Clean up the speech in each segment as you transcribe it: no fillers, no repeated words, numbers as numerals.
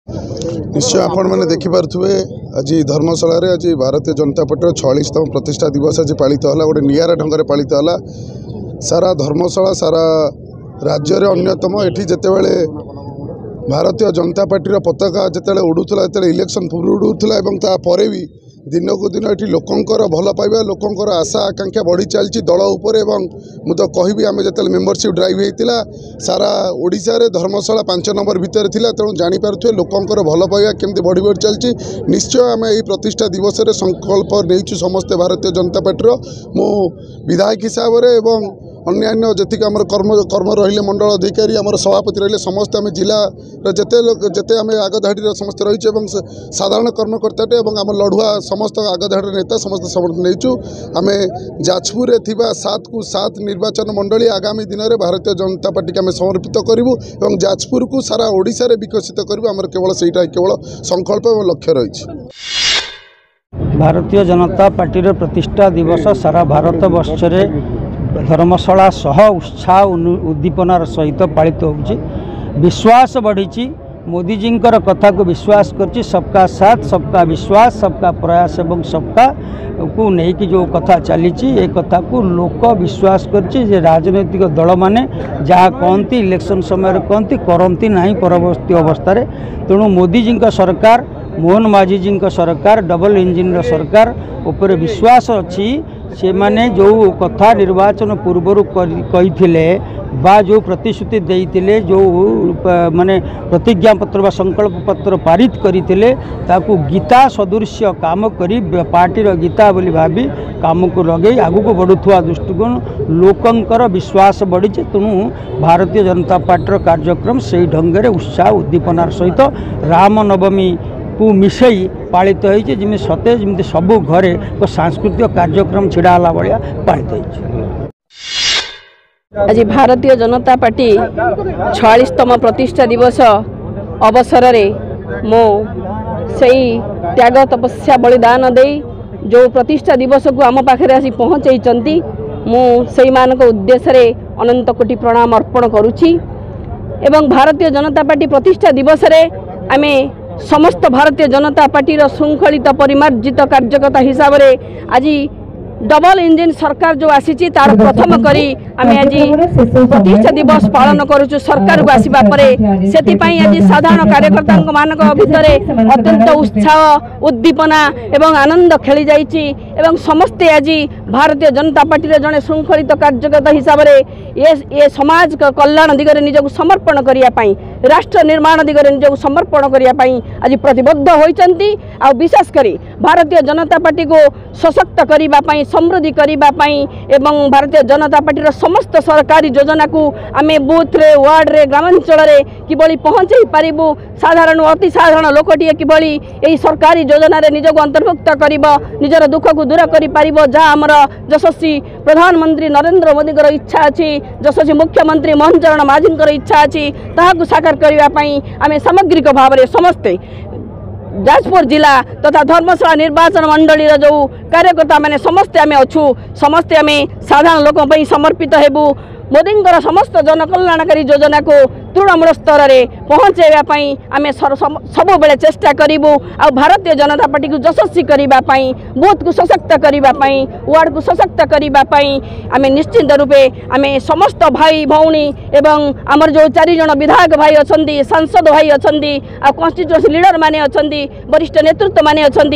निश्चय आपण मैंने देखिपे आज धर्मशाला आज भारतीय जनता पार्टी 46तम प्रतिष्ठा दिवस आज पालित है गोटे निरा ढंग पालित है सारा धर्मशाला सारा राज्य अन्यतम एटी जितेबाला भारतीय जनता पार्टी पताका जिते उड़ूला इलेक्शन पूर्व उड़ूला भी दिन को दिन ये लोकंर भल पाइबा लोकंर आशा आकांक्षा बढ़ी चलती दल उपर मु तो कहि आम जो मेम्बरशिप ड्राइव होता सारा ओडिशा रे धर्मशाला 5 नंबर भितर थिला तेणु जानीपारे लोकंर भल पाइबा केमती बढ़ी बढ़ी चलती निश्चय आम यही प्रतिष्ठा दिवस रे संकल्प नहीं समस्ते भारतीय जनता पार्टी मु विधायक हिसाब से अन्य जी आम कर्म रही मंडल अधिकारी आम सभापति रही समस्त आम जिला जिते आम आगधाड़ी समस्त रही साधारण कर्मकर्ताटे आम लड़ुआ समस्त आगधाड़ी नेता समस्त समर्थन नहीं आम जाजपुर में 7 को 7 निर्वाचन मंडली आगामी दिन में भारतीय जनता पार्टी के आम समर्पित करूँ और जाजपुर को सारा ओडिशा रे विकसित करूँ आम केवल से केवल संकल्प और लक्ष्य रही। भारतीय जनता पार्टी प्रतिष्ठा दिवस सारा भारत वर्ष धर्मशाला सह उत्साह उद्दीपनार सहित पालित होउछि। विश्वास बढ़ी मोदीजी कथा को विश्वास करछि सबका साथ सबका विश्वास सबका प्रयास एवं सबका को लेकिन जो कथा चली ये कथा को लोक विश्वास करछि जे राजनैतिक दल माने जहाँ कहती इलेक्शन समय कहती करती ना परवर्ती अवस्था तेणु मोदीजी सरकार मोहन माझी सरकार डबल इंजिन सरकार उपर विश्वास अच्छी से माने जो कथा निर्वाचन पूर्वर कही बा जो प्रतिश्रुति देइथिले जो माने प्रतिज्ञा पत्र बा संकल्प पत्र पारित करथिले ताकू गीता सदृश्य काम करी पार्टीर गीता बोली भावी काम को लगे आगु को बढ़ुवा दृष्टिकोण लोकंकर विश्वास बढ़ी तेणु भारतीय जनता पार्टीर कार्यक्रम से ढंग से उत्साह उद्दीपनार सहित रामनवमी को मिसई पालित होइछे जिमि सते जिमि सबु घरे को सांस्कृतिक कार्यक्रम छिड़ाला भाया पालित होइछे। आज भारतीय जनता पार्टी 46तम प्रतिष्ठा दिवस अवसर रे मो सही त्याग तपस्या बलिदान दे जो प्रतिष्ठा दिवस को आम पाखे आसी पहुँचाई मु से उद्देश्य रे अनंत कोटि प्रणाम अर्पण करुछि एवं भारतीय जनता पार्टी प्रतिष्ठा दिवस रे आमे समस्त भारतीय जनता पार्टी श्रृंखलित परिमार्जित कार्यकर्ता हिसाब से आज डबल इंजिन सरकार जो आसी तार प्रथम करी आम आज प्रतिष्ठा दिवस पालन करुचु सरकार को आसवा से आज साधारण कार्यकर्ता मान भितर अत्यंत उत्साह उद्दीपना एवं आनंद खेली जाइछि एवं समस्ते आज भारतीय जनता पार्टी जड़े श्रृंखलित कार्यकर्ता हिसाब से ये समाज कल्याण दिगरे निजक समर्पण करने राष्ट्र निर्माण दिगरे निजक समर्पण करने आज प्रतिबद्ध होइचंती आ विशेषकर भारतीय जनता पार्टी को सशक्त करने समृद्धि करने एवं भारतीय जनता पार्टी समस्त सरकारी योजना को आम बूथ रे वार्ड रे ग्रामांचल रे किभली पहुँचाई पारिबु साधारण अति साधारण लोकटिए किभली यही सरकारी योजना रे निजक अंतर्भुक्त करिब निजर दुख को दूर करि पारिबो जहाँ आमर यशस्वी प्रधानमंत्री नरेंद्र मोदी इच्छा अच्छी यशस्वी मुख्यमंत्री मोहन चरण माझी इच्छा अच्छी ताहाकु साकार करने आम सामग्रिक भाव में समस्ते जाजपुर जिला तथा धर्मशाला निर्वाचन मंडली जो कार्यकर्ता मैंने समस्ते आम अच्छू समस्ते आम साधारण लोक समर्पित हेबू मोदी समस्त जनकल्याणकारी योजना को तृणमूल स्तर में पहुँचाई आम सब बेले चेष्टा करूँ आ भारतीय जनता पार्टी को यशस्वी करने बूथ को सशक्त करने वार्ड को सशक्त करने आम निश्चिंत रूपे आम समस्त भाई भौणी एवं आमर जो 4 जन विधायक भाई अच्छा सांसद भाई अच्छा कन्स्टिट्यूएंसी लीडर माने अच्छा वरिष्ठ नेतृत्व माने अच्छा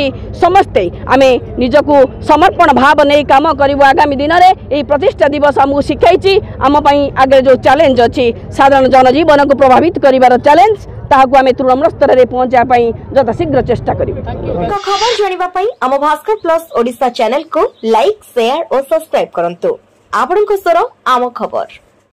समस्ते आम निजक समर्पण भाव नहीं काम करूँ आगामी दिन में यही प्रतिष्ठा दिवस आमको शिखाई आम आगे जो चैलेंज अच्छी साधारण जनजीवन को प्रभावित करिवार चैलेंज ताहाकु आमे तृणमूल स्तर रे पहुंचा पाई जता शीघ्र चेष्टा करिबु। खबर जानिबा पाई आम भास्कर प्लस ओडिशा चैनल को लाइक शेयर और सब्सक्राइब करंतु। आपनको स्वर आम खबर।